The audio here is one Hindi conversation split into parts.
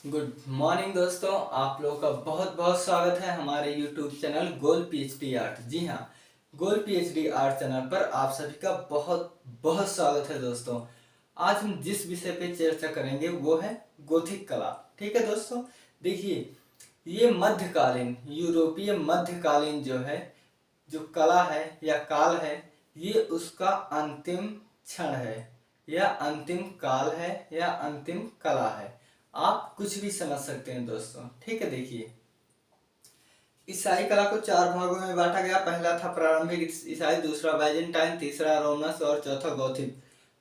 गुड मॉर्निंग दोस्तों, आप लोगों का बहुत बहुत स्वागत है हमारे यूट्यूब चैनल गोल पीएचडी आर्ट। जी हाँ, गोल पीएचडी आर्ट चैनल पर आप सभी का बहुत बहुत स्वागत है दोस्तों। आज हम जिस विषय पे चर्चा करेंगे वो है गोथिक कला। ठीक है दोस्तों, देखिए ये मध्यकालीन यूरोपीय मध्यकालीन जो है, जो कला है या काल है, ये उसका अंतिम क्षण है या अंतिम काल है या अंतिम कला है। आप कुछ भी समझ सकते हैं दोस्तों। ठीक है, देखिए ईसाई कला को चार भागों में बांटा गया। पहला था प्रारंभिक ईसाई, दूसरा बाइजेंटाइन, तीसरा रोमनस और चौथा गौथिक।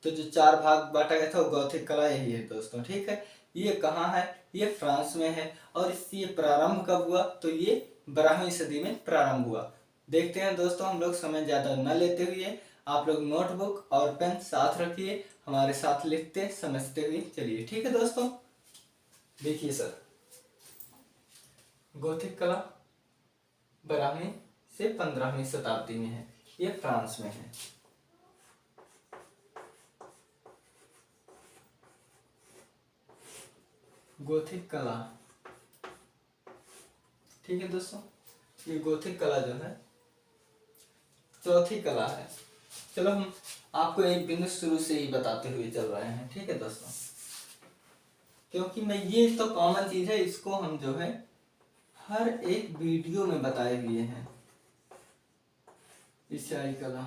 तो जो चार भाग बांटा गया था वो गौथिक कला यही है दोस्तों। ठीक है, ये कहाँ है? ये फ्रांस में है। और इसकी प्रारंभ कब हुआ? तो ये 12वीं सदी में प्रारंभ हुआ। देखते हैं दोस्तों, हम लोग समय ज्यादा न लेते हुए आप लोग नोटबुक और पेन साथ रखिए, हमारे साथ लिखते समझते हुए चलिए। ठीक है दोस्तों, देखिए सर, गोथिक कला 12वीं से 15वीं शताब्दी में है, ये फ्रांस में है। गोथिक कला, ठीक है दोस्तों, ये गोथिक कला जो है चौथी कला है। चलो हम आपको एक बिंदु शुरू से ही बताते हुए चल रहे हैं। ठीक है दोस्तों, क्योंकि मैं ये तो कॉमन चीज है, इसको हम जो है हर एक वीडियो में बताए हुए हैं। ईसाई कला,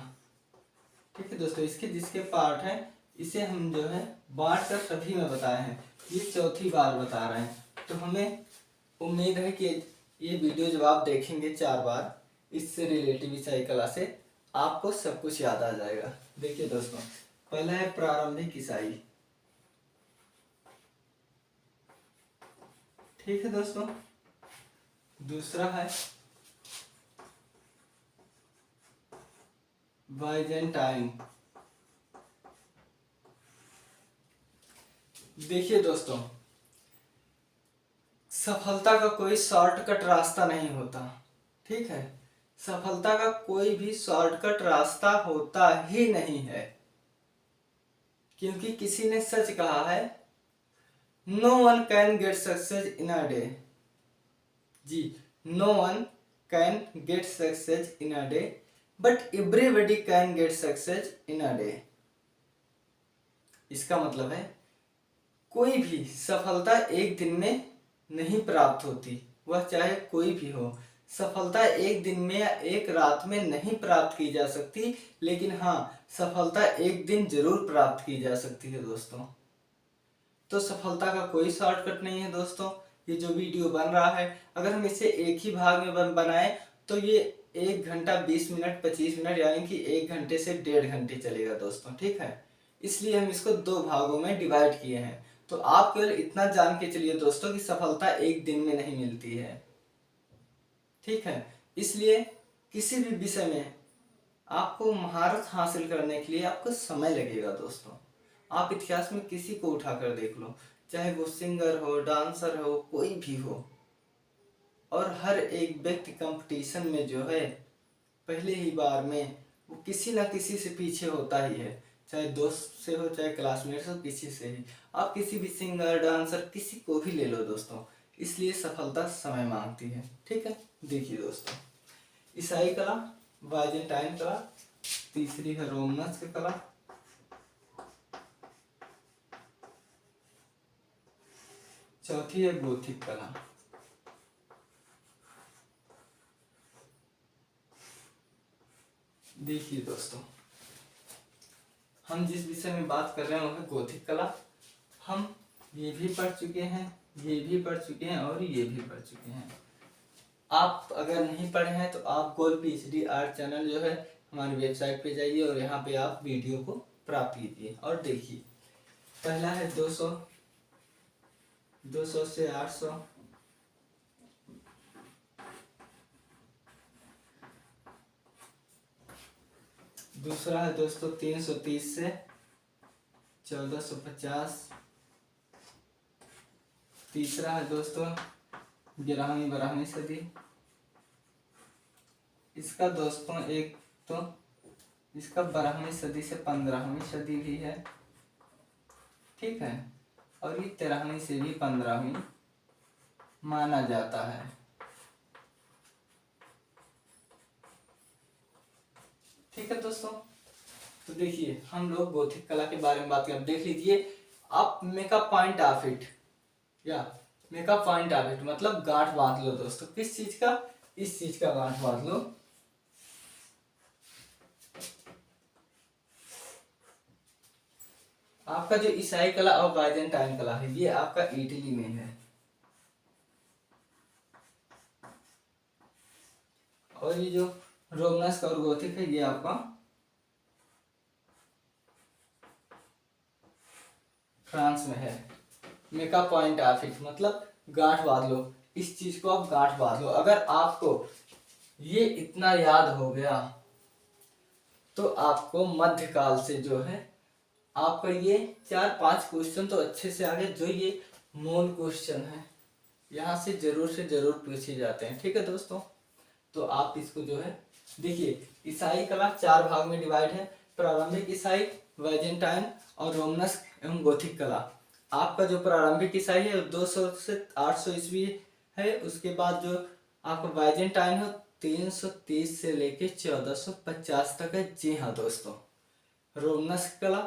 ठीक है दोस्तों, इसके जिसके पार्ट है इसे हम जो है बांट कर सभी में बताए हैं। ये चौथी बार बता रहे हैं, तो हमें उम्मीद है कि ये वीडियो जब आप देखेंगे 4 बार, इससे रिलेटिव ईसाई कला से आपको सब कुछ याद आ जाएगा। देखिए दोस्तों, पहला है प्रारंभिक ईसाई। ठीक है दोस्तों, दूसरा है बाइजेंटाइन। देखिए दोस्तों, सफलता का कोई शॉर्टकट रास्ता नहीं होता। ठीक है, सफलता का कोई भी शॉर्टकट रास्ता होता ही नहीं है, क्योंकि किसी ने सच कहा है, no one can get success in a day. जी, no one can get success in a day, but everybody can get success in a day. इसका मतलब है कोई भी सफलता एक दिन में नहीं प्राप्त होती, वह चाहे कोई भी हो। सफलता एक दिन में या एक रात में नहीं प्राप्त की जा सकती, लेकिन हाँ, सफलता एक दिन जरूर प्राप्त की जा सकती है दोस्तों। तो सफलता का कोई शॉर्टकट नहीं है दोस्तों। ये जो वीडियो बन रहा है, अगर हम इसे एक ही भाग में बनाए तो ये 1 घंटा 20 मिनट 25 मिनट, यानी कि 1 घंटे से 1.5 घंटे चलेगा दोस्तों। ठीक है, इसलिए हम इसको 2 भागों में डिवाइड किए हैं। तो आप केवल इतना जान के चलिए दोस्तों कि सफलता एक दिन में नहीं मिलती है। ठीक है, इसलिए किसी भी विषय में आपको महारत हासिल करने के लिए आपको समय लगेगा दोस्तों। आप इतिहास में किसी को उठाकर देख लो, चाहे वो सिंगर हो, डांसर हो, कोई भी हो, और हर एक व्यक्ति कंपटीशन में जो है पहले ही बार में वो किसी ना किसी से पीछे होता ही है। चाहे दोस्त से हो, चाहे क्लासमेट से हो, किसी से ही। आप किसी भी सिंगर, डांसर, किसी को भी ले लो दोस्तों, इसलिए सफलता समय मांगती है। ठीक है, देखिए दोस्तों, ईसाई कला, बाइजेंटाइन कला, तीसरी है रोमनस की कला, चौथी है गोथिक कला। देखिए दोस्तों, हम जिस विषय में बात कर रहे हैं वो है गोथिक कला। हम ये भी पढ़ चुके हैं, ये भी पढ़ चुके हैं और ये भी पढ़ चुके हैं। आप अगर नहीं पढ़े हैं तो आप गोल पीएचडी आर्ट चैनल जो है हमारी वेबसाइट पे जाइए और यहाँ पे आप वीडियो को प्राप्त कीजिए और देखिए। पहला है 200, 200 से 800, दूसरा है दोस्तों 330 से 1450, तीसरा है दोस्तों 11वीं सदी। इसका दोस्तों एक तो इसका 12वीं सदी से 15वीं सदी भी है। ठीक है, और ये 13वीं से भी 15वीं माना जाता है। ठीक है दोस्तों, तो देखिए हम लोग गोथिक कला के बारे में बात करें। देख लीजिए, आप make a point of it, या make a point of it मतलब गांठ बांध लो दोस्तों। किस चीज का? इस चीज का गांठ बांध लो। आपका जो ईसाई कला और बाइजेंटाइन कला है, ये आपका इटली में है, और ये जो रोमनस्क और गोथिक है, ये आपका फ्रांस में है। Make a point of it मतलब गांठ बांध लो, इस चीज को आप गांठ बांध लो। अगर आपको ये इतना याद हो गया तो आपको मध्यकाल से जो है आपका ये 4-5 क्वेश्चन तो अच्छे से आ गए। जो ये मूल क्वेश्चन है यहाँ से जरूर पूछे जाते हैं। ठीक है दोस्तों, तो आप इसको जो है देखिए, ईसाई कला 4 भाग में डिवाइड है। प्रारंभिक ईसाई, बाइजेंटाइन और रोमनस्क एवं गोथिक कला। आपका जो प्रारंभिक ईसाई है 200 से 800 ईस्वी है। उसके बाद जो आपका बाइजेंटाइन है 330 से लेके 1450 तक है। जी हाँ दोस्तों, रोमनस्क कला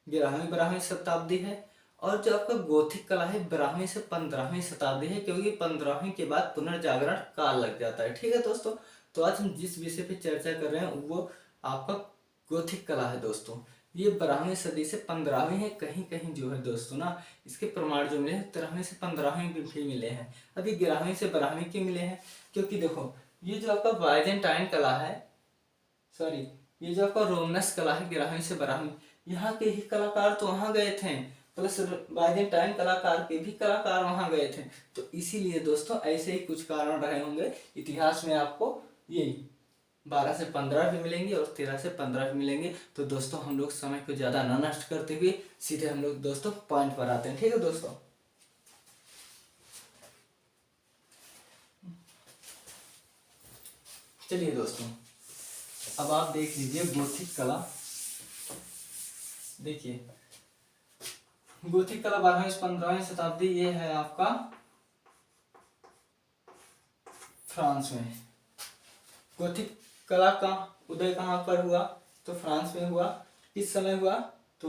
11वीं शताब्दी है, और जो आपका गोथिक कला है 12वीं से 15वीं शताब्दी है, क्योंकि 15वीं के बाद पुनर्जागरण काल लग जाता है। ठीक है दोस्तों, तो आज हम जिस विषय पे चर्चा कर रहे हैं वो आपका गोथिक कला है दोस्तों। ये 12वीं सदी से 15वीं है। कहीं कहीं जो है दोस्तों ना, इसके प्रमाण जो मिले हैं 13वीं से 15वीं भी मिले हैं, अभी 11वीं से 12वीं के मिले हैं। क्योंकि देखो, ये जो आपका बाइजेंटाइन कला है, सॉरी, ये जो आपका रोमनस कला है 11वीं से 12वीं, यहाँ के ही कलाकार तो वहां गए थे, प्लस बाइजेंटाइन कलाकार के भी कलाकार वहां गए थे। तो इसीलिए दोस्तों ऐसे ही कुछ कारण रहे होंगे इतिहास में। आपको यही 12 से 15 भी मिलेंगे और 13 से 15 भी मिलेंगे। तो दोस्तों हम लोग समय को ज्यादा न नष्ट करते हुए सीधे हम लोग दोस्तों पॉइंट पर आते हैं। ठीक है दोस्तों, चलिए दोस्तों, अब आप देख लीजिए गोथिक कला। देखिए, गोथिक कला 12वीं से 15वीं शताब्दी, ये है आपका फ्रांस में। गोथिक कला का उदय कहाँ पर हुआ? तो फ्रांस में हुआ। किस समय हुआ? तो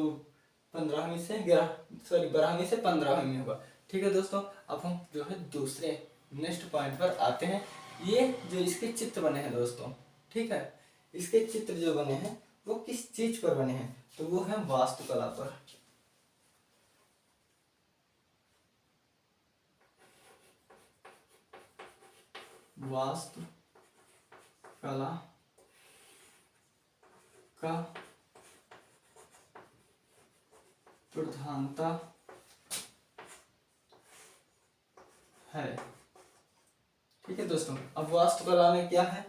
12वीं से 15वीं में हुआ। ठीक है दोस्तों, अब हम जो है दूसरे नेक्स्ट पॉइंट पर आते हैं। ये जो इसके चित्र बने हैं दोस्तों, ठीक है, इसके चित्र जो बने हैं वो किस चीज पर बने हैं? तो वो है वास्तुकला पर। वास्तु कला का प्रधानता है। ठीक है दोस्तों, अब वास्तुकला में क्या है?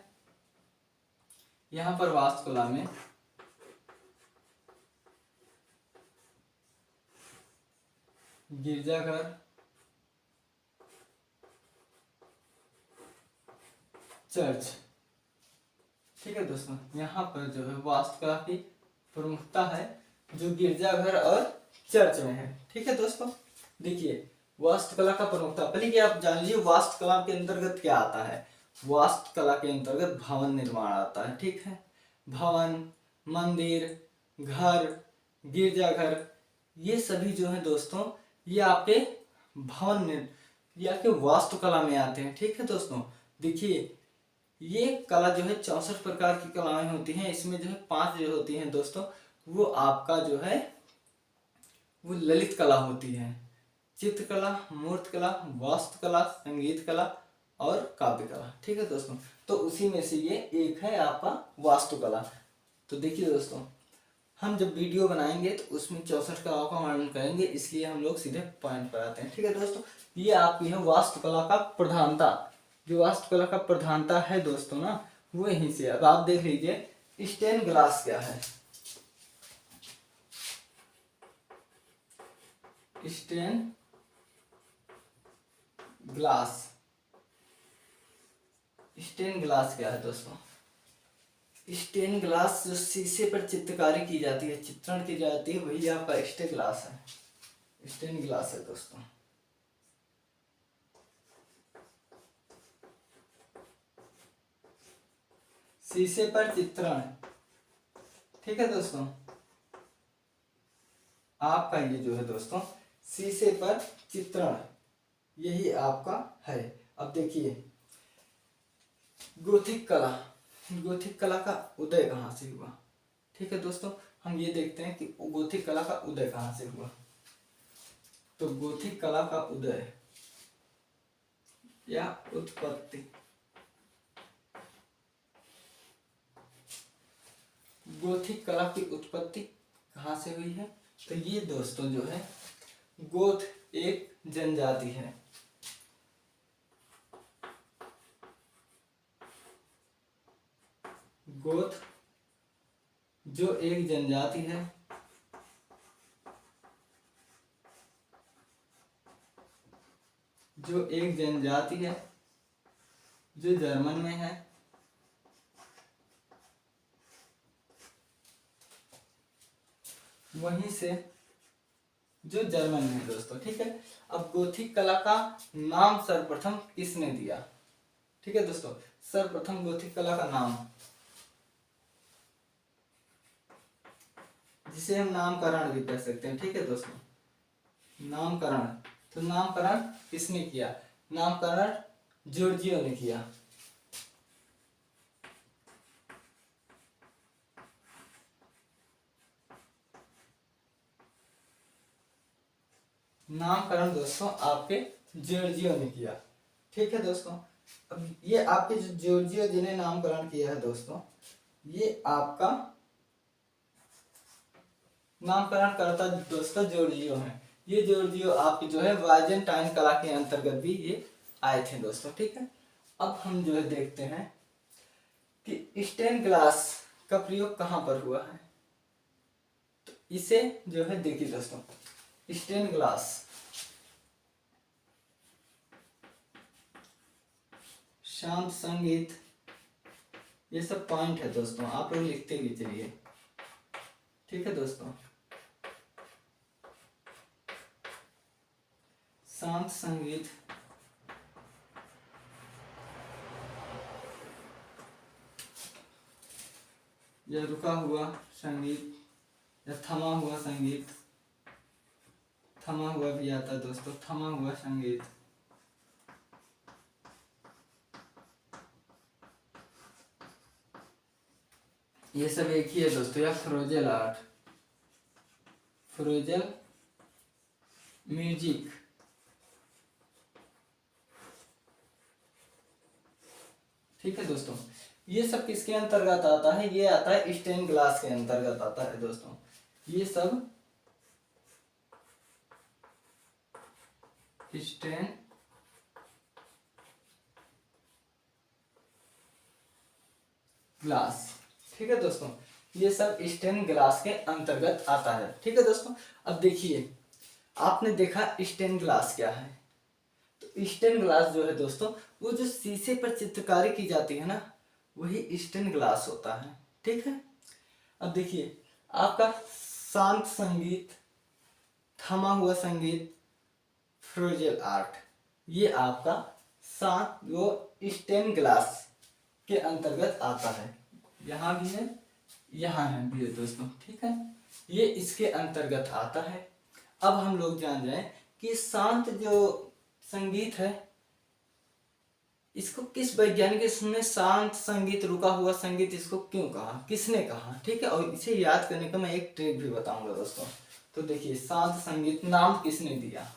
यहाँ पर वास्तुकला में गिरजाघर, चर्च। ठीक है दोस्तों, यहाँ पर जो है वास्तुकला की प्रमुखता है जो गिरजाघर और चर्च में है। ठीक है दोस्तों, देखिए वास्तुकला का प्रमुखता, पहले कि आप जान लीजिए वास्तुकला के अंतर्गत क्या आता है। वास्तुकला के अंतर्गत भवन निर्माण आता है। ठीक है, भवन, मंदिर, घर, गिरजाघर, ये सभी जो है दोस्तों ये आपके ये आपके वास्तुकला में आते हैं। ठीक है दोस्तों, देखिए ये कला जो है 64 प्रकार की कलाएं होती हैं। इसमें जो है 5 जो होती हैं दोस्तों, वो आपका जो है वो ललित कला होती है। चित्रकला, मूर्त कला, वास्तुकला, संगीत कला और काव्य कला। ठीक है दोस्तों, तो उसी में से ये एक है आपका वास्तुकला। तो देखिए दोस्तों, हम जब वीडियो बनाएंगे तो उसमें 64 कलाओं का वर्णन करेंगे, इसलिए हम लोग सीधे पॉइंट पर आते हैं। ठीक है दोस्तों, ये आपकी है वास्तुकला का प्रधानता। जो वास्तुकला का प्रधानता है दोस्तों ना, वो यहीं से। अब आप देख लीजिए स्टेन ग्लास क्या है। स्टेन ग्लास, स्टेन ग्लास क्या है दोस्तों? स्टेन ग्लास जो शीशे पर चित्रकारी की जाती है, चित्रण की जाती है, वही आपका स्टेन ग्लास है। स्टेन ग्लास है दोस्तों। शीशे पर चित्रण। ठीक है दोस्तों, आपका ये जो है दोस्तों शीशे पर चित्रण, यही आपका है। अब देखिए गोथिक कला, गोथिक कला का उदय कहाँ से हुआ। ठीक है दोस्तों, हम ये देखते हैं कि गोथिक कला का उदय कहाँ से हुआ। तो गोथिक कला का उदय या उत्पत्ति, गोथिक कला की उत्पत्ति कहाँ से हुई है। तो ये दोस्तों जो है गोथ एक जनजाति है। गोथ जो एक जनजाति है, जो एक जनजाति है, जो जर्मन में है, वहीं से जो जर्मन में है दोस्तों। ठीक है, अब गोथिक कला का नाम सर्वप्रथम किसने दिया। ठीक है दोस्तों, सर्वप्रथम गोथिक कला का नाम, जिसे हम नामकरण भी कह सकते हैं। ठीक है दोस्तों, नामकरण। तो नामकरण किसने किया, नामकरण जॉर्जियो ने किया। नामकरण दोस्तों आपके जॉर्जियो ने किया। ठीक है दोस्तों, अब ये आपके जो जॉर्जियो जिन्हें नामकरण किया है दोस्तों, ये आपका नामकरण करता दोस्तों जॉर्जियो है। ये जॉर्जियो आपकी जो है बाइजेंटाइन कला के अंतर्गत भी ये आए थे दोस्तों। ठीक है, अब हम जो है देखते हैं कि स्टेन ग्लास का प्रयोग कहाँ पर हुआ है। तो इसे जो है देखिए दोस्तों, स्टेन ग्लास, शांत संगीत, ये सब पॉइंट है दोस्तों, आप लोग लिखते भी चलिए। ठीक है दोस्तों, शांत संगीत, या रुका हुआ संगीत, या थमा हुआ संगीत, थमा हुआ भी आता है दोस्तों, थमा हुआ संगीत, ये सब एक ही है दोस्तों। या फ्रोजल आर्ट, फ्रोजल म्यूजिक, ठीक है दोस्तों, ये सब किसके अंतर्गत आता है, ये आता है स्टेन ग्लास के अंतर्गत आता है दोस्तों। ये सब स्टेन ग्लास, ठीक है दोस्तों, ये सब स्टेन ग्लास के अंतर्गत आता है। ठीक है दोस्तों, अब देखिए आपने देखा स्टेन ग्लास क्या है। तो स्टेन ग्लास जो है दोस्तों, वो जो शीशे पर चित्रकारी की जाती है ना, वही स्टेन ग्लास होता है। ठीक है, अब देखिए आपका शांत संगीत, थमा हुआ संगीत, फ्रोजल आर्ट, ये आपका शांत वो स्टेन ग्लास के अंतर्गत आता है। यहाँ भी है, यहाँ है भी है दोस्तों। ठीक है, ये इसके अंतर्गत आता है। अब हम लोग जान जाएं कि शांत जो संगीत है, इसको किस वैज्ञानिक ने शांत संगीत, रुका हुआ संगीत इसको क्यों कहा, किसने कहा। ठीक है, और इसे याद करने का मैं एक ट्रिक भी बताऊंगा दोस्तों। तो देखिए शांत संगीत नाम किसने दिया।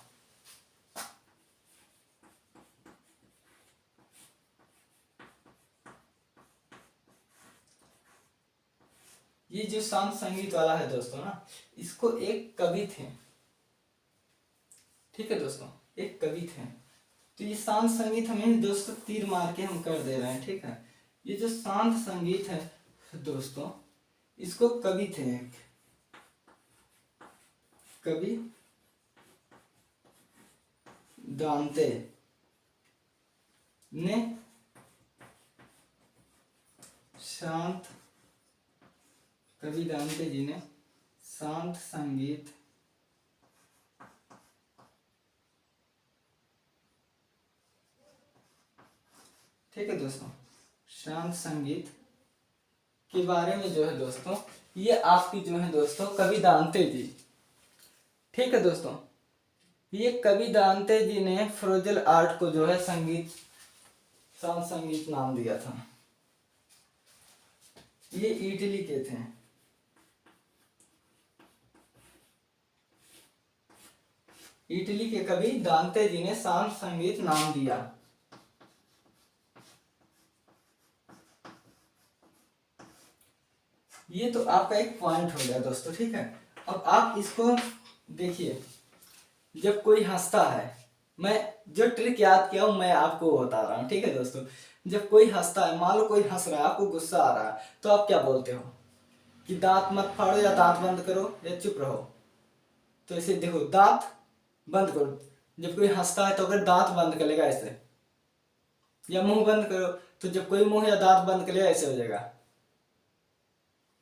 ये जो शांत संगीत वाला है दोस्तों ना, इसको एक कवि थे। ठीक है दोस्तों, एक कवि थे। तो ये शांत संगीत हमें दोस्तों तीर मार के हम कर दे रहे हैं। ठीक है, ये जो शांत संगीत है दोस्तों, इसको कवि थे एक कवि दांते ने शांत, कवि दांते जी ने शांत संगीत ठीक है दोस्तों, शांत संगीत के बारे में जो है दोस्तों, ये आपकी जो है दोस्तों कवि दांते जी, ठीक है दोस्तों, ये कवि दांते जी ने फ्रोजल आर्ट को जो है संगीत, शांत संगीत नाम दिया था। ये इटली के थे। इटली के कवि दांते जी ने शांत संगीत नाम दिया। ये तो आपका एक पॉइंट हो गया दोस्तों, ठीक है। अब आप इसको देखिए, जब कोई हंसता है, मैं जो ट्रिक याद किया हूं मैं आपको बता रहा हूं, ठीक है दोस्तों। जब कोई हंसता है, मान लो कोई हंस रहा है, आपको गुस्सा आ रहा है, तो आप क्या बोलते हो कि दांत मत फाड़ो या दांत बंद करो या चुप रहो। तो इसे देखो, दांत बंद करो। जब कोई हंसता है तो अगर दांत बंद करेगा ऐसे, या मुंह बंद करो, तो जब कोई मुंह या दांत बंद करेगा ऐसे हो जाएगा,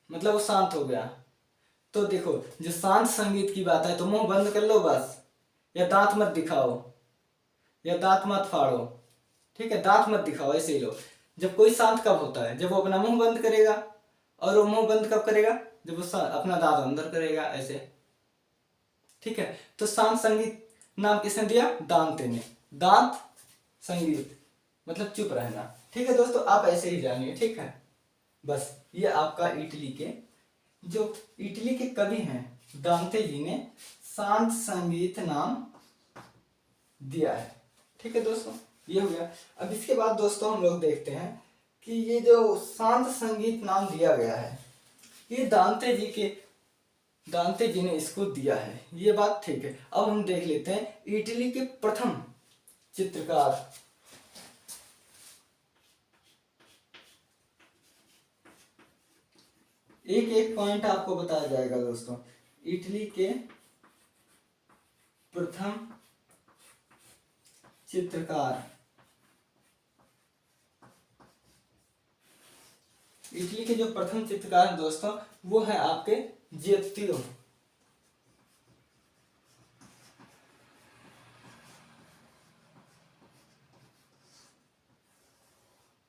मतलब वो शांत हो गया। तो देखो, जो शांत संगीत की बात है, तो मुंह बंद कर लो बस, या दांत मत दिखाओ या दांत मत फाड़ो, ठीक है, दांत मत दिखाओ, ऐसे ही लो। जब कोई शांत कब होता है, जब वो अपना मुंह बंद करेगा। और वो मुंह बंद कब करेगा, जब वो अपना दांत अंदर करेगा, ऐसे, ठीक है। तो शांत संगीत नाम किसने दिया, दांते ने। दांत संगीत मतलब चुप रहना, ठीक है दोस्तों, आप ऐसे ही जानिए, ठीक है। बस ये आपका इटली के, जो इटली के कवि हैं दांते जी ने शांत संगीत नाम दिया है, ठीक है दोस्तों, ये हो गया। अब इसके बाद दोस्तों हम लोग देखते हैं कि ये जो शांत संगीत नाम दिया गया है, ये दांते जी ने इसको दिया है, ये बात ठीक है। अब हम देख लेते हैं इटली के प्रथम चित्रकार, एक एक पॉइंट आपको बताया जाएगा दोस्तों। इटली के प्रथम चित्रकार, इटली के जो प्रथम चित्रकार हैं दोस्तों, वो है आपके जियोत्तियो।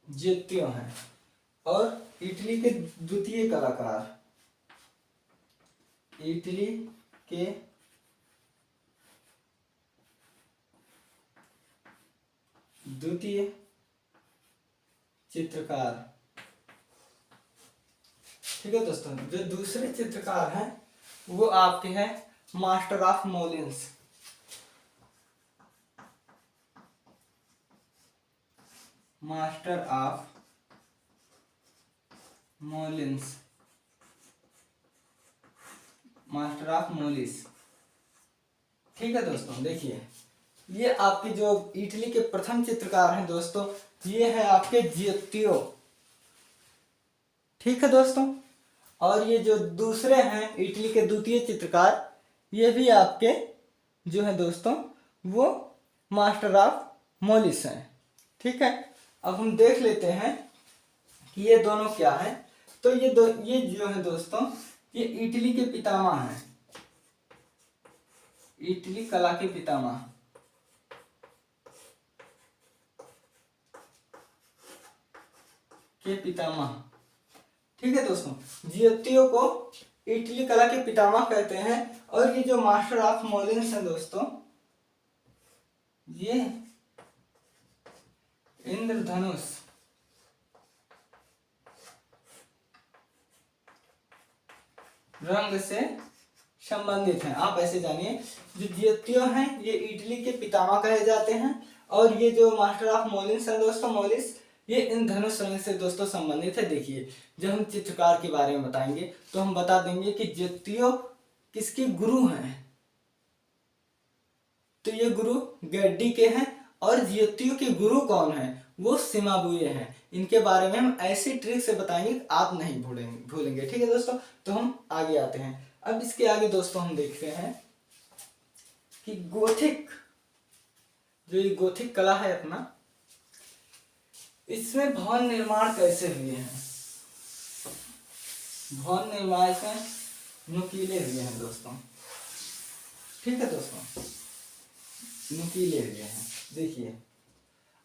जियोत्तियो हैं। और इटली के द्वितीय कलाकार, इटली के द्वितीय चित्रकार, ठीक है दोस्तों, जो दूसरे चित्रकार हैं वो आपके हैं master of Molins. Master of Molins, master of Molis, ठीक है दोस्तों। देखिए, ये आपके जो इटली के प्रथम चित्रकार हैं दोस्तों, ये है आपके जियोत्तियो, ठीक है दोस्तों। और ये जो दूसरे हैं इटली के द्वितीय चित्रकार, ये भी आपके जो है दोस्तों वो मास्टर ऑफ मोलिस हैं, ठीक है। अब हम देख लेते हैं कि ये दोनों क्या है। तो ये जो है दोस्तों, ये इटली के पितामह हैं, इटली कला के पितामह, के पितामह, ठीक है दोस्तों। जियोत्तियो को इटली कला के पितामह कहते हैं। और ये जो मास्टर ऑफ मोलिन्स है दोस्तों, ये इंद्रधनुष रंग से संबंधित हैं, आप ऐसे जानिए। जो जियोत्तियो हैं ये इटली के पितामह कहे जाते हैं। और ये जो मास्टर ऑफ मोलिन्स है दोस्तों, मोलिस, ये इन धनुष रंग से दोस्तों संबंधित है। देखिए, जब हम चित्रकार के बारे में बताएंगे तो हम बता देंगे कि जियोत्तियो किसके गुरु हैं। तो ये गुरु गैड्डी के हैं। और जियोत्तियो के गुरु कौन है, वो सिमाबुये हैं। इनके बारे में हम ऐसी ट्रिक से बताएंगे कि आप नहीं भूलेंगे, ठीक है दोस्तों। तो हम आगे आते हैं। अब इसके आगे दोस्तों हम देखते हैं कि गोथिक, जो ये गोथिक कला है अपना, इसमें भवन निर्माण कैसे हुए हैं। भवन निर्माण से नुकीले हुए हैं दोस्तों, ठीक है दोस्तों, नुकीले हुए हैं। देखिए,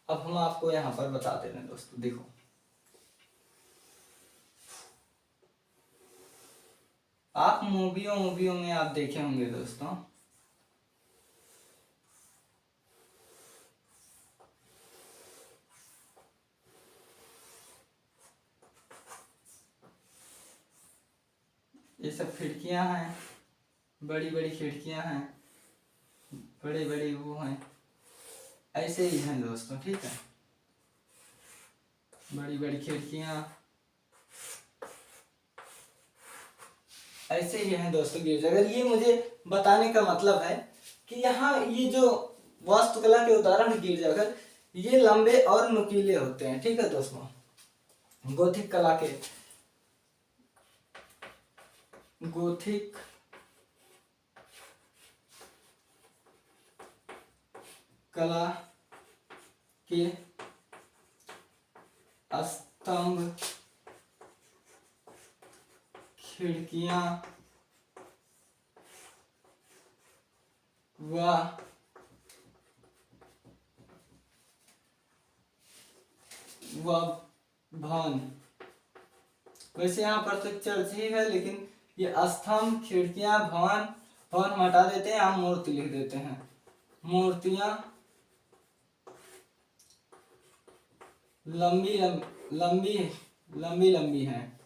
अब हम आपको यहां पर बता दे रहे हैं दोस्तों। देखो, आप मूवियों में आप देखे होंगे दोस्तों। ये सब खिड़कियां हैं, बड़ी बड़ी खिड़कियां हैं, बड़े बड़े वो हैं, ऐसे ही हैं दोस्तों, ठीक है। बड़ी बड़ी खिड़कियां ऐसे ही हैं दोस्तों गिरजाघर। ये मुझे बताने का मतलब है कि यहाँ ये जो वास्तुकला के उदाहरण गिरजाघर, ये लंबे और नुकीले होते हैं, ठीक है दोस्तों। गोथिक कला के स्तंभ, खिड़कियां व भवन, वैसे यहाँ पर तो चर्च ही है, लेकिन ये स्तंभ, खिड़कियां, भवन, भवन हम हटा देते हैं, यहाँ मूर्ति लिख देते हैं। मूर्तियां लंबी लंबी लंबी लंबी हैं,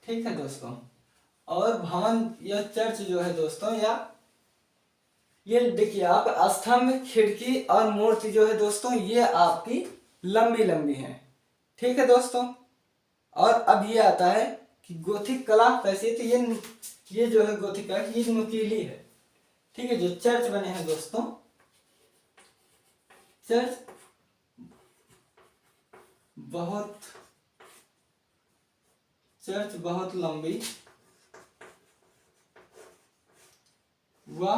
ठीक है दोस्तों। और भवन या चर्च जो है दोस्तों, या ये देखिए आप, स्तंभ, खिड़की और मूर्ति जो है दोस्तों, ये आपकी लंबी लंबी है, ठीक है दोस्तों। और अब ये आता है कि गोथिक कला कैसी है, तो ये जो है गोथिक कला, ये नुकीली है, ठीक है। जो चर्च बने हैं दोस्तों, चर्च बहुत लंबी व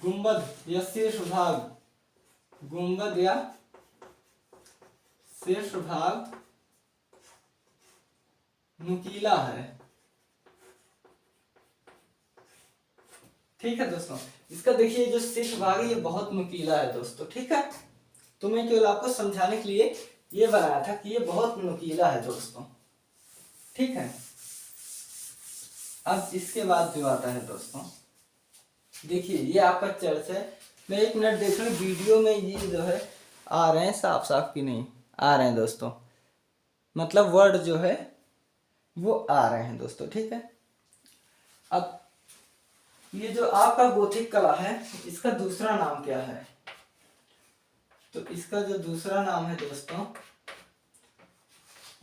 गुंबद या शीर्ष भाग, गुंबद या शीर्ष भाग नुकीला है, ठीक है दोस्तों। इसका देखिए जो शीर्ष भाग है ये बहुत नुकीला है दोस्तों, ठीक है। तो मैं केवल आपको समझाने के लिए ये बनाया था कि ये बहुत नुकीला है दोस्तों, ठीक है। अब इसके बाद जो आता है दोस्तों, देखिए ये आपका चर्च है। मैं एक मिनट देख लूँ वीडियो में ये जो है आ रहे हैं साफ साफ कि नहीं आ रहे हैं दोस्तों, मतलब वर्ड जो है वो आ रहे हैं दोस्तों, ठीक है। अब ये जो आपका गोथिक कला है, इसका दूसरा नाम क्या है, तो इसका जो दूसरा नाम है दोस्तों,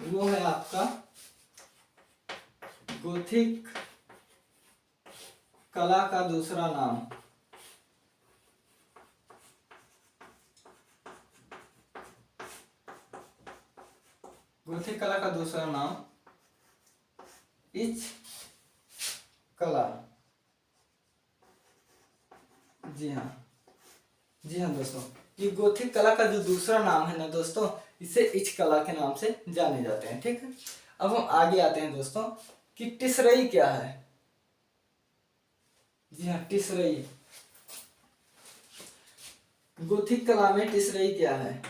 वो है आपका गोथिक कला का दूसरा नाम, गोथिक कला का दूसरा नाम इच कला। जी हाँ दोस्तों, ये गोथिक कला का जो दूसरा नाम है ना दोस्तों, इसे इच कला के नाम से जाने जाते हैं, ठीक है। अब हम आगे आते हैं दोस्तों कि टिसरई क्या है। जी हाँ, टिसरई, गोथिक कला में टिसरई क्या है।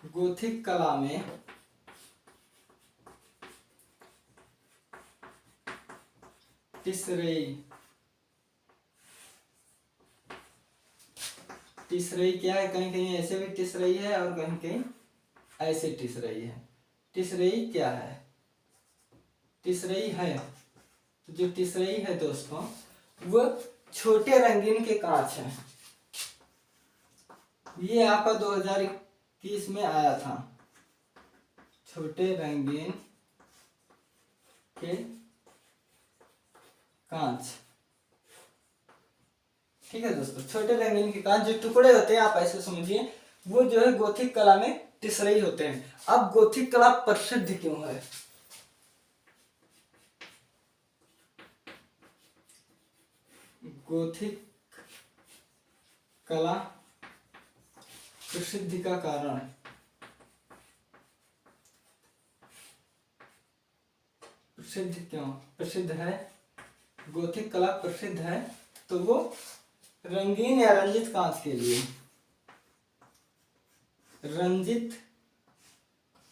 गोथिक कला में टिसरई, टिसरई क्या है, कहीं कहीं ऐसे भी टिसरई है और कहीं कहीं ऐसे टिसरई है। टिसरई क्या है, टिसरई है, तो जो टिसरई है दोस्तों, वो छोटे रंगीन के कांच है। ये आपका 2021 में आया था, छोटे रंगीन के कांच, ठीक है दोस्तों। छोटे रंगीन के कांच जो टुकड़े होते हैं, आप ऐसे समझिए, वो जो है गोथिक कला में टिसरई होते हैं। अब गोथिक कला प्रसिद्ध क्यों है, गोथिक कला प्रसिद्धि का कारण, प्रसिद्ध क्यों प्रसिद्ध है, गोथिक कला प्रसिद्ध है, तो वो रंगीन या रंजित कांच के लिए, रंजित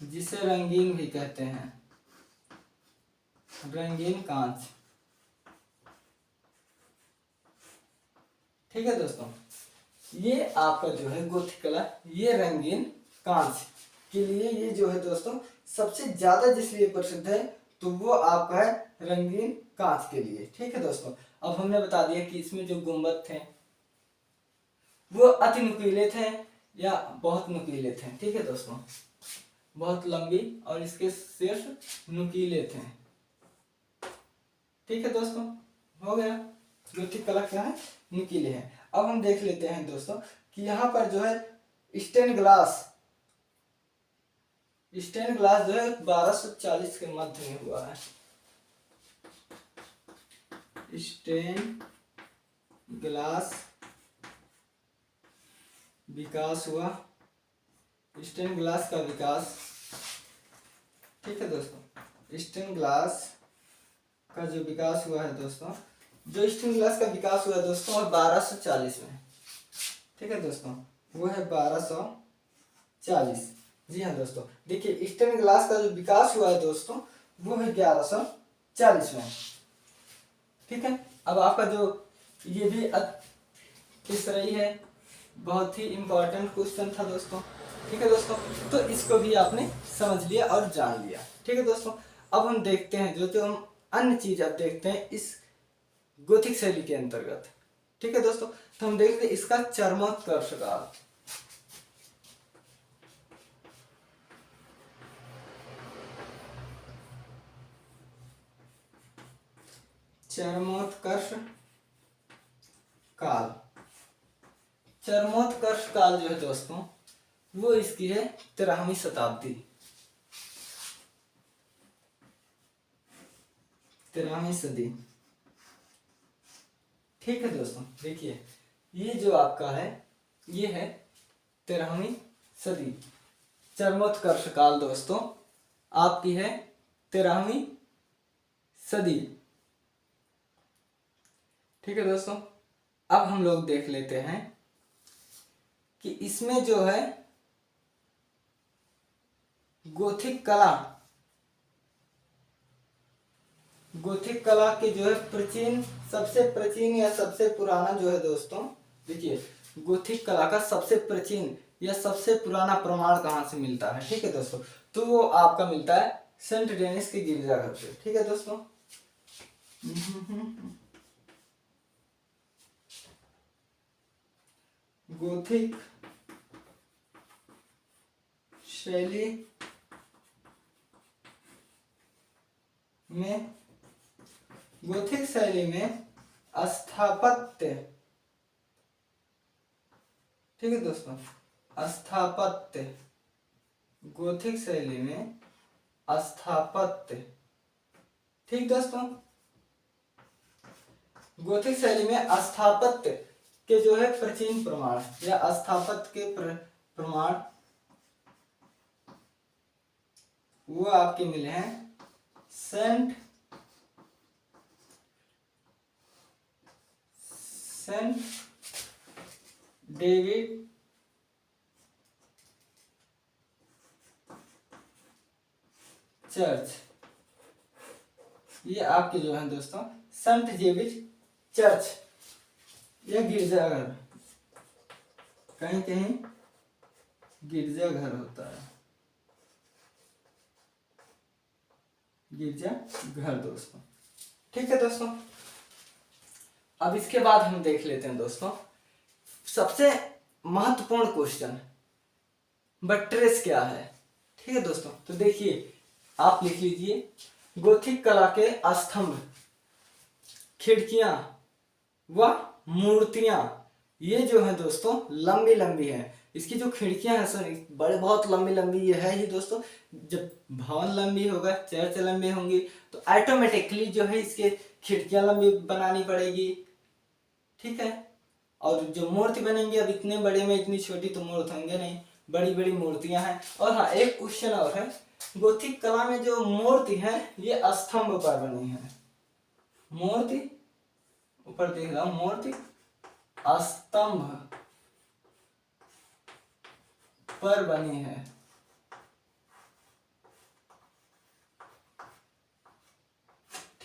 जिसे रंगीन भी कहते हैं, रंगीन कांच। ठीक है दोस्तों, ये आपका जो है गोथिक कला, ये रंगीन कांच के लिए ये जो है दोस्तों सबसे ज्यादा जिस लिए प्रसिद्ध है तो वो आपका है रंगीन कांच के लिए। ठीक है दोस्तों, अब हमने बता दिया कि इसमें जो गुंबद थे वो अति नुकीले थे या बहुत नुकीले थे। ठीक है दोस्तों, बहुत लंबी और इसके शीर्ष नुकीले थे। ठीक है दोस्तों, हो गया, गोथिक कला क्या है, नुकीले है। अब हम देख लेते हैं दोस्तों कि यहाँ पर जो है स्टेन ग्लास जो है 1240 के मध्य में हुआ है। स्टेन ग्लास विकास हुआ, स्टेन ग्लास का विकास। ठीक है दोस्तों, स्टेन ग्लास का जो विकास हुआ है दोस्तों, जो स्टेन ग्लास का विकास हुआ है दोस्तों 1240 में। ठीक है दोस्तों, वो है 1240। जी हाँ दोस्तों, देखिए स्टेन ग्लास का जो विकास हुआ है दोस्तों वो है 1140 में। ठीक है, अब आपका जो ये भी किस रही है, बहुत ही इंपॉर्टेंट क्वेश्चन था दोस्तों। ठीक है दोस्तों, तो इसको भी आपने समझ लिया और जान लिया। ठीक है दोस्तों, अब हम देखते हैं जो हम अन्य चीज अब देखते हैं इस गोथिक शैली के अंतर्गत। ठीक है दोस्तों, तो हम देखते हैं इसका चरमोत्कर्ष काल। चरमोत्कर्ष काल, चरमोत्कर्ष काल जो है दोस्तों वो इसकी है 13वीं शताब्दी, 13वीं सदी। ठीक है दोस्तों, देखिए ये जो आपका है ये है 13वीं सदी। चरमोत्कर्ष काल दोस्तों आपकी है 13वीं सदी। ठीक है दोस्तों, अब हम लोग देख लेते हैं कि इसमें जो है गोथिक कला के जो है प्राचीन, सबसे प्राचीन या सबसे पुराना जो है दोस्तों, देखिए गोथिक कला का सबसे प्राचीन या सबसे पुराना प्रमाण कहाँ से मिलता है। ठीक है दोस्तों, तो वो आपका मिलता है सेंट डेनिस के गिरजाघर से। ठीक है दोस्तों, गोथिक शैली में स्थापत्य, ठीक है दोस्तों, स्थापत्य, गोथिक शैली में स्थापत्य। ठीक दोस्तों, गोथिक शैली में स्थापत्य के जो है प्राचीन प्रमाण या स्थापत्य के प्रमाण वो आपके मिले हैं सेंट डेविड चर्च। ये आपके जो है दोस्तों संत डेविड चर्च या गिरजाघर, कहीं कहीं गिरजाघर होता है, गिरजाघर दोस्तों। ठीक है दोस्तों, अब इसके बाद हम देख लेते हैं दोस्तों सबसे महत्वपूर्ण क्वेश्चन, बट्रेस क्या है। ठीक है दोस्तों, तो देखिए आप लिख लीजिए गोथिक कला के स्तंभ, खिड़कियां व मूर्तियां ये जो है दोस्तों लंबी लंबी है। इसकी जो खिड़कियां हैं सर बड़े बहुत लंबी लंबी ये है ही दोस्तों। जब भवन लंबी होगा, चर्च लंबी होंगी तो ऑटोमेटिकली जो है इसके खिड़कियां लंबी बनानी पड़ेगी। ठीक है, और जो मूर्ति बनेंगी अब इतने बड़े में इतनी छोटी तो मूर्ति होंगे नहीं, बड़ी बड़ी मूर्तियां हैं। और हाँ, एक क्वेश्चन और है, गोथिक कला में जो मूर्ति है ये स्तंभ पर बनी है। मूर्ति ऊपर देख रहा हूं, मूर्ति स्तंभ पर बनी है।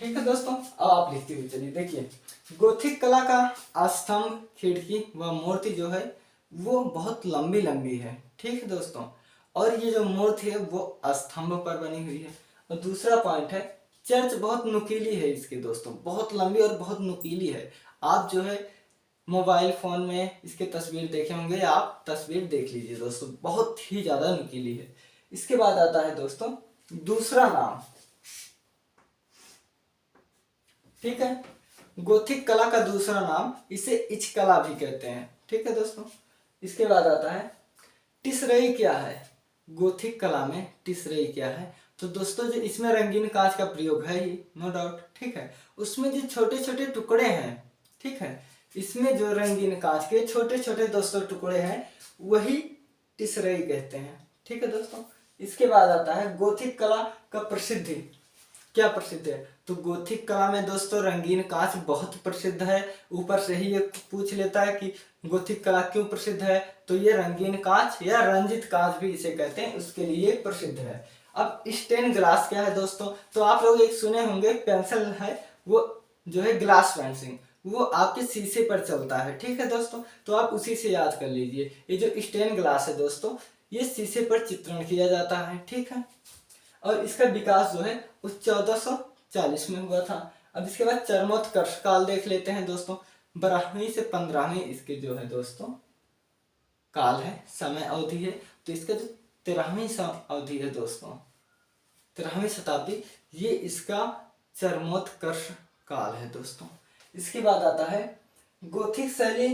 ठीक है दोस्तों, अब आप लिखते हुए चलिए। देखिए, गोथिक कला का स्तंभ, खिड़की व मूर्ति जो है वो बहुत लंबी लंबी है। ठीक है दोस्तों, और ये जो मूर्ति है वो स्तंभ पर बनी हुई है। और दूसरा पॉइंट है, चर्च बहुत नुकीली है इसके दोस्तों, बहुत लंबी और बहुत नुकीली है। आप जो है मोबाइल फोन में इसके तस्वीर देखे होंगे, आप तस्वीर देख लीजिए दोस्तों, बहुत ही ज्यादा नुकीली है। इसके बाद आता है दोस्तों दूसरा नाम। ठीक है, गोथिक कला का दूसरा नाम, इसे इच कला भी कहते हैं। ठीक है दोस्तों, इसके बाद आता है टिसरई क्या है। गोथिक कला में टिसरई क्या है, तो दोस्तों जो इसमें रंगीन कांच का प्रयोग है ही, नो डाउट। ठीक है, उसमें जो छोटे छोटे टुकड़े हैं, ठीक है, इसमें जो रंगीन कांच के छोटे छोटे दोस्तों टुकड़े हैं वही टिसरई कहते हैं। ठीक है दोस्तों, इसके बाद आता है गोथिक कला का प्रसिद्धि। क्या प्रसिद्ध है, तो गोथिक कला में दोस्तों रंगीन कांच बहुत प्रसिद्ध है। ऊपर से ही ये पूछ लेता है कि गोथिक कला क्यों प्रसिद्ध है, तो ये रंगीन कांच या रंजित कांच भी इसे कहते हैं, उसके लिए प्रसिद्ध है। अब स्टेन ग्लास क्या है दोस्तों, तो आप लोग एक सुने होंगे पेंसिल है वो जो है ग्लास पेंसिल, वो आपके शीशे पर चलता है। ठीक है दोस्तों, तो आप उसी से याद कर लीजिए। ये जो स्टेन ग्लास है दोस्तों, ये शीशे पर चित्रण किया जाता है। ठीक है, और इसका विकास जो है उस 1440 में हुआ था। अब इसके बाद चरमोत्कर्ष काल देख लेते हैं दोस्तों। 12वीं से 15वीं इसके जो है दोस्तों काल है, समय अवधि है। तो इसका जो 13वीं अवधि है दोस्तों, 13वीं शताब्दी, ये इसका चरमोत्कर्ष काल है दोस्तों। इसके बाद आता है गोथिक शैली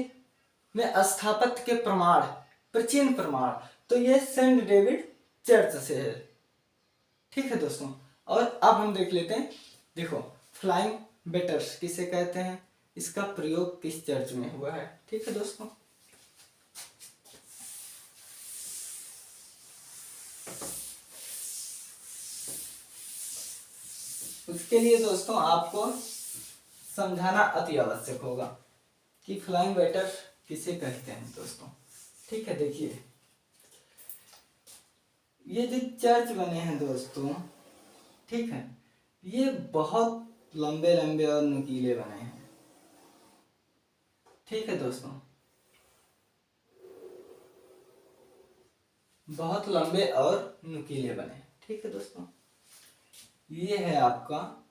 में स्थापत्य के प्रमाण, प्राचीन प्रमाण, तो ये सेंट डेविड चर्च से है। ठीक है दोस्तों, और अब हम देख लेते हैं। देखो, फ्लाइंग बेटर्स किसे कहते हैं, इसका प्रयोग किस चर्च में हुआ है। ठीक है दोस्तों, उसके लिए दोस्तों आपको समझाना अति आवश्यक होगा कि फ्लाइंग बेटर किसे कहते हैं दोस्तों। ठीक है, देखिए ये जो चर्च बने हैं दोस्तों, ठीक है, ये बहुत लंबे लंबे और नुकीले बने हैं। ठीक है दोस्तों, बहुत लंबे और नुकीले बने हैं। ठीक है दोस्तों, ये है आपका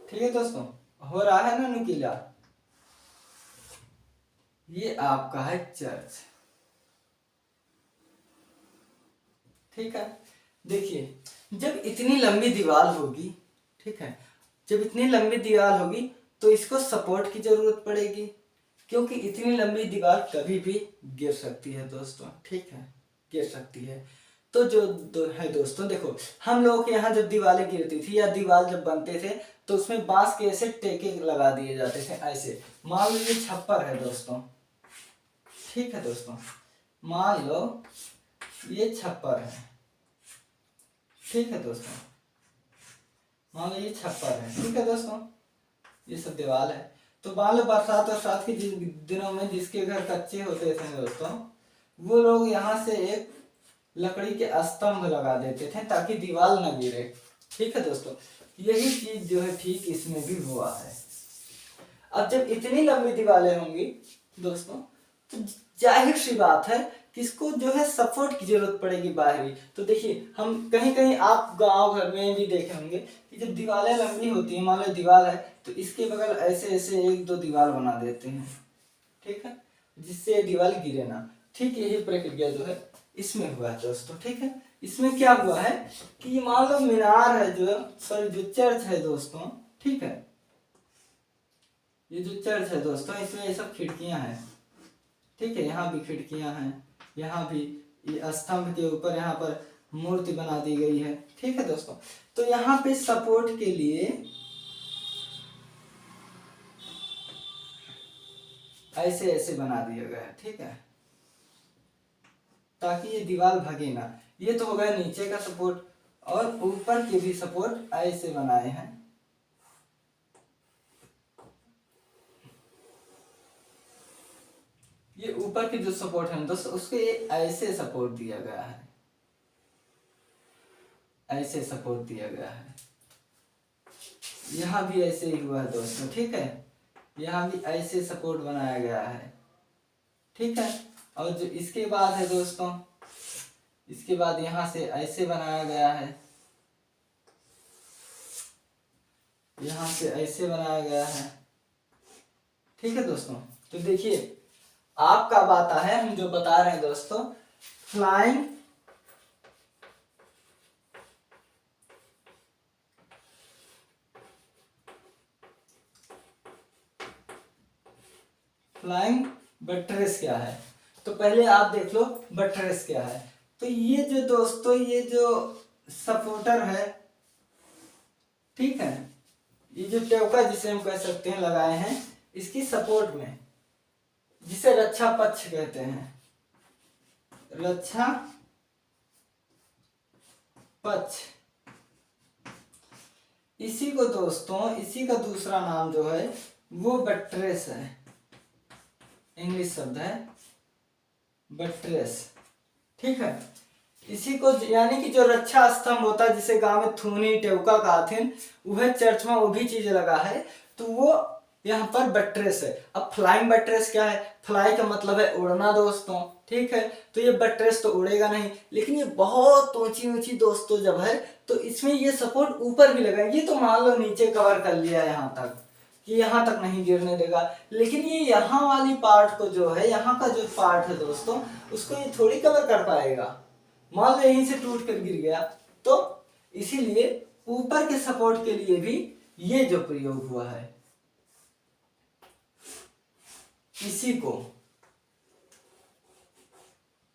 ठीक है दोस्तों, हो रहा है ना नुकीला। ये आपका है चर्च। ठीक है, देखिए जब इतनी लंबी दीवार होगी, ठीक है, जब इतनी लंबी दीवार होगी तो इसको सपोर्ट की जरूरत पड़ेगी, क्योंकि इतनी लंबी दीवार कभी भी गिर सकती है दोस्तों। ठीक है, गिर सकती है। तो जो है दोस्तों, देखो हम लोगों के यहाँ जब दीवारें गिरती थी या दीवार जब बनते थे तो उसमें बांस के ऐसे टेके लगा दिए जाते थे ऐसे। मान लो ये छप्पर है दोस्तों। ठीक है दोस्तों, मान लो ये छप्पर है। ठीक है दोस्तों, मान लो ये छप्पर है। ठीक है दोस्तों, ये सब दीवार है। तो मान लो बरसात के दिनों में जिसके घर कच्चे होते थे दोस्तों, वो लोग यहाँ से एक लकड़ी के स्तंभ लगा देते थे ताकि दीवार न गिरे। ठीक है दोस्तों, यही चीज जो है ठीक इसमें भी हुआ है। अब जब इतनी लंबी दीवारें होंगी दोस्तों, तो जाहिर सी बात है किसको जो है सपोर्ट की जरूरत पड़ेगी बाहरी। तो देखिए हम कहीं कहीं आप गांव घर में भी देखे होंगे कि जब दीवारें लंबी होती है, मान लो दीवार है तो इसके बगल ऐसे ऐसे एक दो दीवार बना देते हैं। ठीक है, जिससे दीवार गिरे ना। ठीक यही प्रक्रिया जो है इसमें हुआ है दोस्तों। ठीक है, इसमें क्या हुआ है कि मान लो मीनार है जो सॉरी जो चर्च है दोस्तों, ठीक है, ये जो चर्च है दोस्तों इसमें ये सब खिड़कियां हैं। ठीक है, यहाँ भी खिड़कियां हैं, यहाँ भी ये स्तंभ के ऊपर यहाँ पर मूर्ति बना दी गई है। ठीक है दोस्तों, तो यहाँ पे सपोर्ट के लिए ऐसे ऐसे बना दिया गया है। ठीक है, ताकि ये दीवार भगे ना। ये तो हो गया नीचे का सपोर्ट, और ऊपर के भी सपोर्ट ऐसे बनाए हैं। ये ऊपर की जो सपोर्ट है दोस्तों उसको ये ऐसे सपोर्ट दिया गया है, ऐसे सपोर्ट दिया गया है। यहाँ भी ऐसे ही हुआ है दोस्तों, ठीक है, यहाँ भी ऐसे सपोर्ट बनाया गया है, ठीक है। और जो इसके बाद है दोस्तों, इसके बाद यहाँ से ऐसे बनाया गया है, यहाँ से ऐसे बनाया गया है, ठीक है दोस्तों। तो देखिए आपका बात है, हम जो बता रहे हैं दोस्तों, फ्लाइंग फ्लाइंग बट्रेस क्या है। तो पहले आप देख लो बट्रेस क्या है। तो ये जो दोस्तों ये जो सपोर्टर है, ठीक है, ये जो टेवका जिसे हम कह सकते हैं लगाए हैं इसकी सपोर्ट में, जिसे रक्षा पक्ष कहते हैं, रक्षा पक्ष, इसी को दोस्तों, इसी का दूसरा नाम जो है वो बट्रेस है, इंग्लिश शब्द है बट्रेस, ठीक है। इसी को यानी कि जो रक्षा स्तंभ होता है जिसे गांव में थूनी टेवका कहते हैं, वह चर्च में वो भी चीज लगा है, तो वो यहाँ पर बट्रेस है। अब फ्लाइंग बट्रेस क्या है, फ्लाई का मतलब है उड़ना दोस्तों, ठीक है। तो ये बट्रेस तो उड़ेगा नहीं, लेकिन ये बहुत ऊंची ऊंची दोस्तों जब है तो इसमें ये सपोर्ट ऊपर भी लगा, ये तो मान लो नीचे कवर कर लिया यहाँ तक कि यहाँ तक नहीं गिरने देगा, लेकिन ये यहाँ वाली पार्ट को जो है, यहाँ का जो पार्ट है दोस्तों, उसको ये थोड़ी कवर कर पाएगा। मान लो यहीं से टूट कर गिर गया, तो इसीलिए ऊपर के सपोर्ट के लिए भी ये जो प्रयोग हुआ है, इसी को,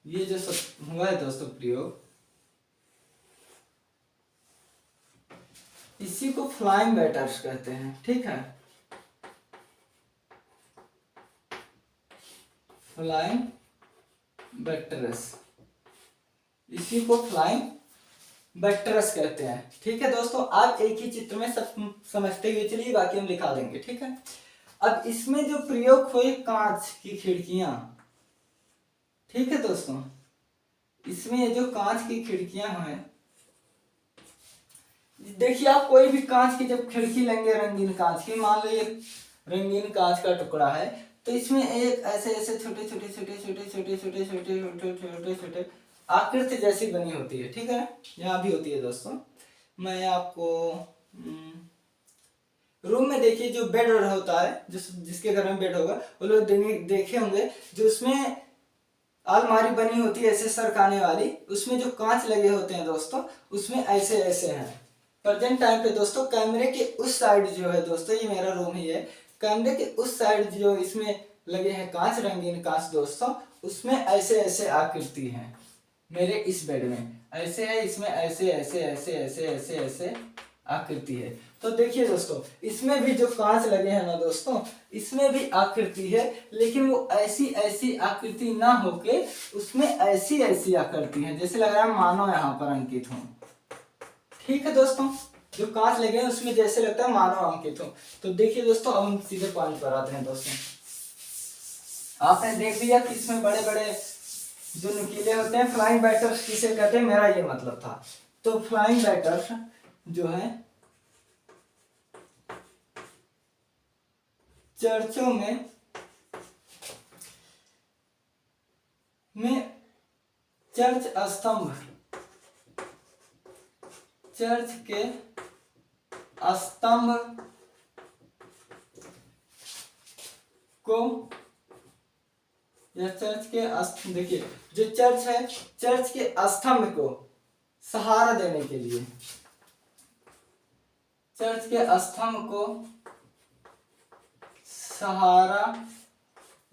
ये जो सब हुआ है दोस्तों प्रयोग, इसी को फ्लाइंग बैटर्स कहते हैं, ठीक है, फ्लाइंग बैटर्स, इसी को फ्लाइंग बैटर्स कहते हैं, ठीक है दोस्तों। आप एक ही चित्र में सब समझते हुए चलिए, बाकी हम लिखा देंगे, ठीक है। अब इसमें जो प्रयोग हुए कांच की खिड़कियां, ठीक है दोस्तों, इसमें ये जो कांच की खिड़कियां हैं, देखिए आप कोई भी कांच की जब खिड़की लेंगे रंगीन कांच की, मान लो ये रंगीन कांच का टुकड़ा है, तो इसमें एक ऐसे ऐसे छोटे छोटे छोटे छोटे छोटे छोटे छोटे छोटे छोटे छोटे आकृति जैसी बनी होती है, ठीक है, यहाँ भी होती है दोस्तों। मैं आपको रूम में देखिए जो बेड होता है, जिसके घर में बेड होगा वो लोग देखे होंगे, जो उसमें अलमारी बनी होती है ऐसे सरकाने वाली, उसमें जो कांच लगे होते हैं दोस्तों, उसमें ऐसे ऐसे हैं। प्रेजेंट टाइम पे दोस्तों कैमरे के उस साइड जो है दोस्तों, ये मेरा रूम ही है, कैमरे के उस साइड जो इसमें लगे हैं कांच, रंगीन कांच दोस्तों, उसमें ऐसे ऐसे आकृति है। मेरे इस बेड में ऐसे है, इसमें ऐसे ऐसे ऐसे ऐसे ऐसे ऐसे आकृति है। तो देखिए दोस्तों, इसमें भी जो कांच लगे हैं ना दोस्तों, इसमें भी आकृति है, लेकिन वो ऐसी ऐसी आकृति ना होके उसमें ऐसी ऐसी आकृति है, जैसे लग रहा है मानो यहाँ पर अंकित हो, ठीक है दोस्तों। जो कांच लगे हैं उसमें जैसे लगता है मानो अंकित हो। तो देखिए दोस्तों, अब हम सीधे पॉइंट पर आते हैं दोस्तों। आपने देख लिया कि इसमें बड़े बड़े जो नुकीले होते हैं फ्लाइंग बैटर्स किसे कहते हैं, मेरा ये मतलब था। तो फ्लाइंग बैटर्स जो है चर्चों में चर्च स्तंभ, चर्च के स्तंभ को, या चर्च के, देखिए जो चर्च है, चर्च के स्तंभ को सहारा देने के लिए, चर्च के स्तंभ को सहारा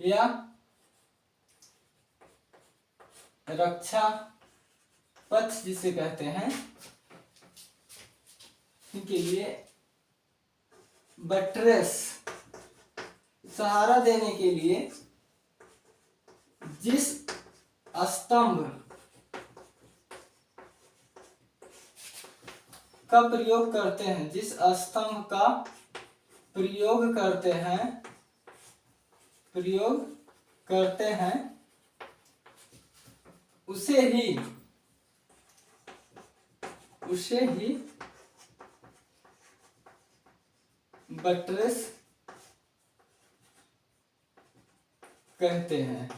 या रक्षा पक्ष जिसे कहते हैं, के लिए बट्रेस, सहारा देने के लिए जिस स्तंभ का प्रयोग करते हैं, जिस स्तंभ का प्रयोग करते हैं, प्रयोग करते हैं उसे ही बट्रेस कहते हैं।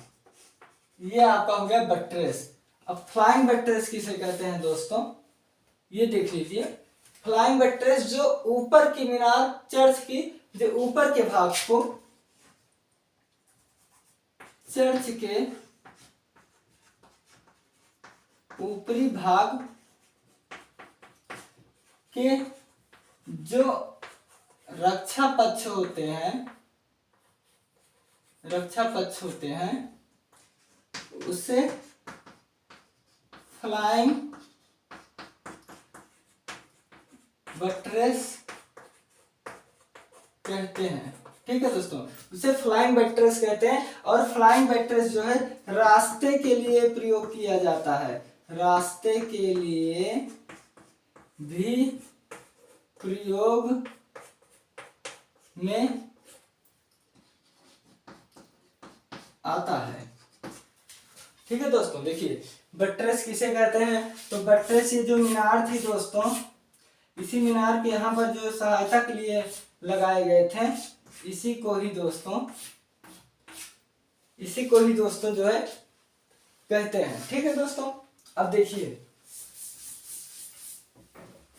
ये आपका हो गया बट्रेस। अब फ्लाइंग बट्रेस किसे कहते हैं दोस्तों, ये देख लीजिए। फ्लाइंग बट्रेस जो ऊपर की मीनार, चर्च की जो ऊपर के भाग को, चर्च के ऊपरी भाग के जो रक्षा पक्ष होते हैं उसे फ्लाइंग बट्रेस कहते हैं। ठीक है दोस्तों, उसे फ्लाइंग बट्रेस कहते हैं। और फ्लाइंग बट्रेस जो है रास्ते के लिए प्रयोग किया जाता है, रास्ते के लिए भी प्रयोग में आता है। ठीक है दोस्तों, देखिए बट्रेस किसे कहते हैं, तो बट्रेस ये जो मीनार थी दोस्तों, इसी मीनार के यहाँ पर जो सहायता के लिए लगाए गए थे, इसी को ही दोस्तों जो है कहते हैं। ठीक है दोस्तों, अब देखिए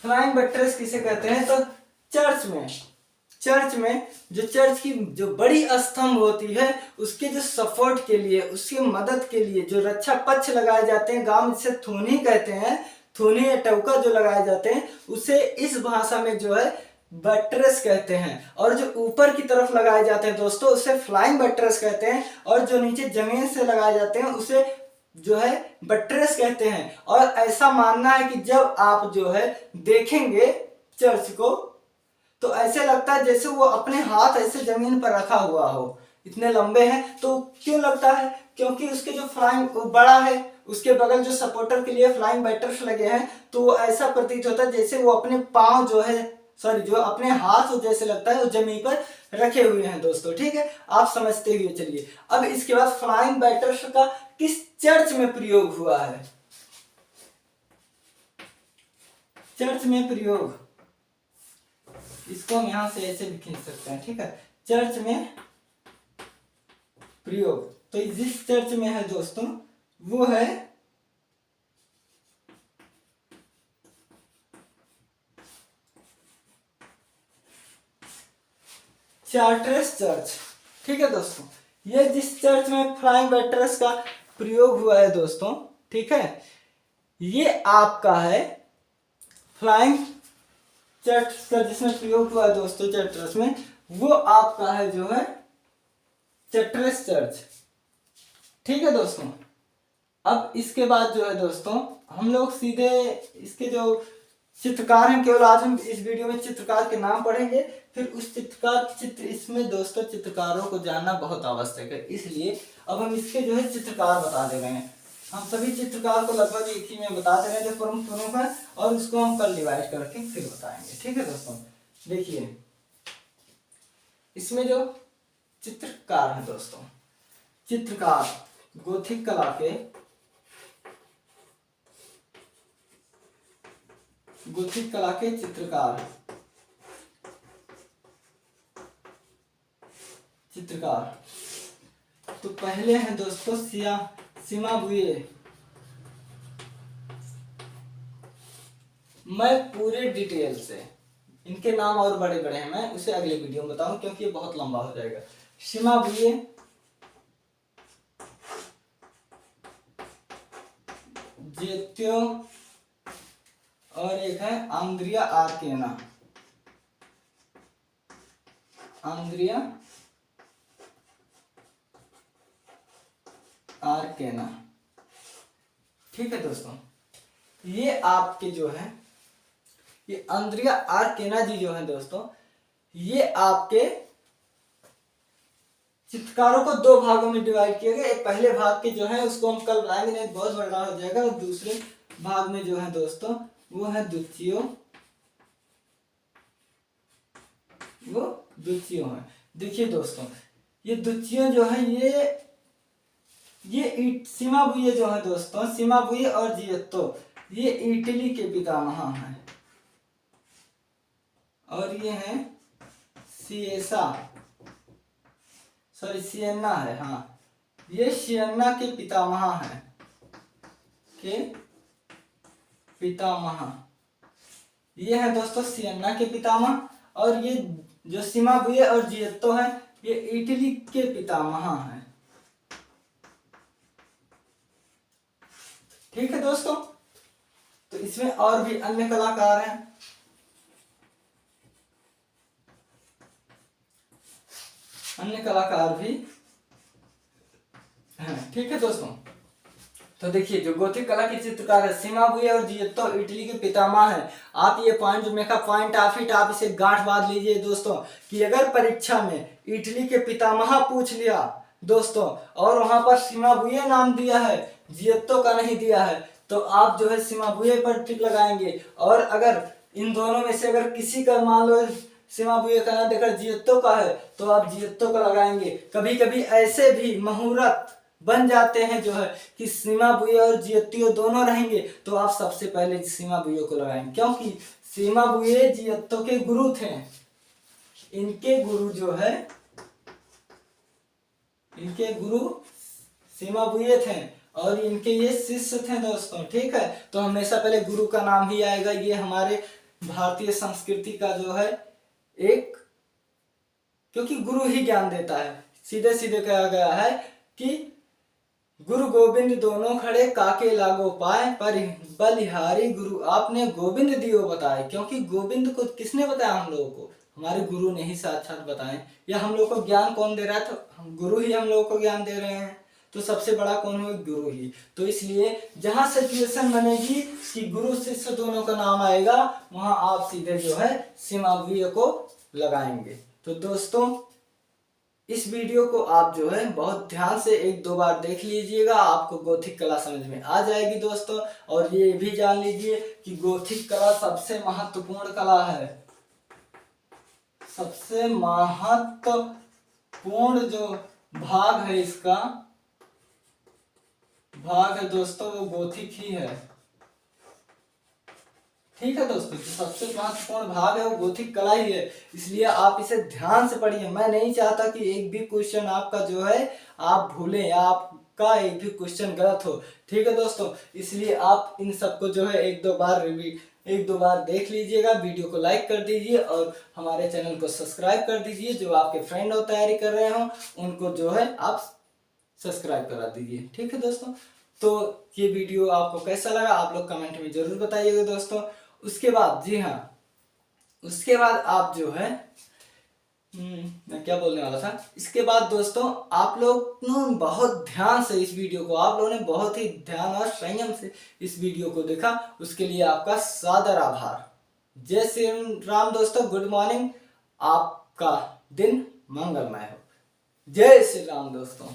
फ्लाइंग बट्रेस किसे कहते हैं, तो चर्च में जो चर्च की जो बड़ी स्तंभ होती है, उसके जो सपोर्ट के लिए, उसकी मदद के लिए जो रक्षा पक्ष लगाए जाते हैं, गांव में जिसे थोनी कहते हैं, थोनी या टवका जो लगाए जाते हैं, उसे इस भाषा में जो है बट्रेस कहते हैं। और जो ऊपर की तरफ लगाए जाते हैं दोस्तों, उसे फ्लाइंग बट्रेस कहते हैं। और जो नीचे जमीन से लगाए जाते हैं उसे जो है बट्रेस कहते हैं। और ऐसा मानना है कि जब आप जो है देखेंगे चर्च को, तो ऐसे लगता है जैसे वो अपने हाथ ऐसे जमीन पर रखा हुआ हो, इतने लंबे हैं। तो क्यों लगता है, क्योंकि उसके जो फ्लाइंग बड़ा है, उसके बगल जो सपोर्टर के लिए फ्लाइंग बट्रेस लगे हैं, तो वो ऐसा प्रतीत होता है जैसे वो अपने पांव जो है, जो अपने हाथ जैसे लगता है वो जमीन पर रखे हुए हैं दोस्तों। ठीक है, आप समझते हुए चलिए। अब इसके बाद फ्लाइंग बट्रेस का किस चर्च में प्रयोग हुआ है, चर्च में प्रयोग, इसको हम यहां से ऐसे भी खींच सकते हैं। ठीक है, चर्च में प्रयोग, तो जिस चर्च में है दोस्तों वो है चार्टर्स चर्च। ठीक है दोस्तों, ये जिस चर्च में फ्लाइंग बट्रेस का प्रयोग हुआ है दोस्तों, ठीक है, ये आपका है फ्लाइंग चर्च का जिसमें प्रयोग हुआ है दोस्तों चार्टर्स में, वो आपका है जो है चार्टर्स चर्च। ठीक है दोस्तों, अब इसके बाद जो है दोस्तों हम लोग सीधे इसके जो चित्रकार हैं, केवल आज हम इस वीडियो में चित्रकार के नाम पढ़ेंगे, फिर उस चित्र इसमें दोस्तों चित्रकारों को जानना बहुत आवश्यक है, इसलिए अब हम इसके जो है चित्रकार बता दे रहे हैं। हम सभी चित्रकार को लगभग एक ही में बता दे रहे हैं जो प्रमुख है, और उसको हम कल डिवाइड करके फिर बताएंगे। ठीक है दोस्तों, देखिए इसमें जो चित्रकार है दोस्तों, चित्रकार गोथिक कला के चित्रकार तो पहले हैं दोस्तों सिमाबुए। मैं पूरे डिटेल से इनके नाम और बड़े बड़े हैं, मैं उसे अगले वीडियो में बताऊं क्योंकि ये बहुत लंबा हो जाएगा। सिमाबुए, जेत्यो, और एक है आंद्रिया आर्केना। ठीक है दोस्तों, ये आपके जो है ये आंद्रिया आर्केना जी जो है दोस्तों, ये आपके चित्रकारों को दो भागों में डिवाइड किया गया। एक पहले भाग के जो है उसको हम कल बनाएंगे, नहीं बहुत बड़ा हो जाएगा। और दूसरे भाग में जो है दोस्तों वो है द्वितीय, वो द्वितीय है। देखिए दोस्तों, ये द्वितीय जो है ये ये सीमाबुए जो है दोस्तों, सीमाबुए और जियत्तो, ये इटली के पितामह हैं। और ये हैं सिएसा, सॉरी सियन्ना है, हाँ ये सियन्ना के पितामह हैं, के पितामह ये है दोस्तों सियन्ना के पितामह। और ये जो सीमाबुए और जियत्तो है ये इटली के पितामह हैं। ठीक है दोस्तों, तो इसमें और भी अन्य कलाकार हैं। अन्य कलाकार भी हैं। ठीक है दोस्तों, तो देखिए जो गोथिक कला के चित्रकार है सीमाबुए और जियत्तो इटली के पितामह है। आप ये पॉइंट जो मेका पॉइंट आप इसे गांठ बांध लीजिए दोस्तों, कि अगर परीक्षा में इटली के पितामह पूछ लिया दोस्तों और वहां पर सीमाबुए नाम दिया है, जियत्तो का नहीं दिया है, तो आप जो है सीमाबुए पर टिक लगाएंगे। और अगर इन दोनों में से अगर किसी का मान लो सीमाबुए का नाम देकर जियत्तो का है तो आप जियत्तो का लगाएंगे। कभी कभी ऐसे भी मुहूर्त बन जाते हैं जो है कि सीमाबुए और जियत्तो दोनों रहेंगे, तो आप सबसे पहले सीमाबुए को लगाएंगे, क्योंकि सीमाबुए जियत्तो के गुरु थे। इनके गुरु जो है, इनके गुरु सीमाबुए थे और इनके ये शिष्य थे दोस्तों। ठीक है, तो हमेशा पहले गुरु का नाम ही आएगा। ये हमारे भारतीय संस्कृति का जो है एक, क्योंकि गुरु ही ज्ञान देता है। सीधे सीधे कहा गया है कि गुरु गोविंद दोनों खड़े काके लागो पाए, पर बलिहारी गुरु आपने गोविंद दियो बताए। क्योंकि गोविंद को किसने बताया? हम लोगों को हमारे गुरु ने ही साक्षात बताए। या हम लोग को ज्ञान कौन दे रहा है? तो गुरु ही हम लोगों को ज्ञान दे रहे हैं। तो सबसे बड़ा कौन है? गुरु ही। तो इसलिए जहां सिचुएशन बनेगी कि गुरु शिष्य दोनों का नाम आएगा, वहां आप सीधे जो है सीमाबुए को लगाएंगे। तो दोस्तों इस वीडियो को आप जो है बहुत ध्यान से एक दो बार देख लीजिएगा, आपको गोथिक कला समझ में आ जाएगी दोस्तों। और ये भी जान लीजिए कि गोथिक कला सबसे महत्वपूर्ण कला है। सबसे महत्वपूर्ण जो भाग है, इसका भाग है दोस्तों, वो गोथिक ही है। ठीक है दोस्तों, तो सबसे महत्वपूर्ण भाग है वो गोथिक कला ही है। इसलिए आप इसे ध्यान से पढ़िए। मैं नहीं चाहता कि एक भी क्वेश्चन आपका जो है आप भूलें या आपका एक भी क्वेश्चन गलत हो। ठीक है दोस्तों, इसलिए आप इन सबको जो है एक दो बार देख लीजिएगा। वीडियो को लाइक कर दीजिए और हमारे चैनल को सब्सक्राइब कर दीजिए। जो आपके फ्रेंड हो तैयारी कर रहे हो उनको जो है आप सब्सक्राइब करा दीजिए। ठीक है दोस्तों, तो ये वीडियो आपको कैसा लगा आप लोग कमेंट में जरूर बताइएगा दोस्तों। उसके बाद, जी हाँ, उसके बाद आप जो है मैं क्या बोलने वाला था, इसके बाद दोस्तों आप लोग बहुत ध्यान से इस वीडियो को, आप लोगों ने बहुत ही ध्यान और संयम से इस वीडियो को देखा, उसके लिए आपका सादर आभार। जय श्री राम दोस्तों, गुड मॉर्निंग, आपका दिन मंगलमय हो। जय श्री राम दोस्तों।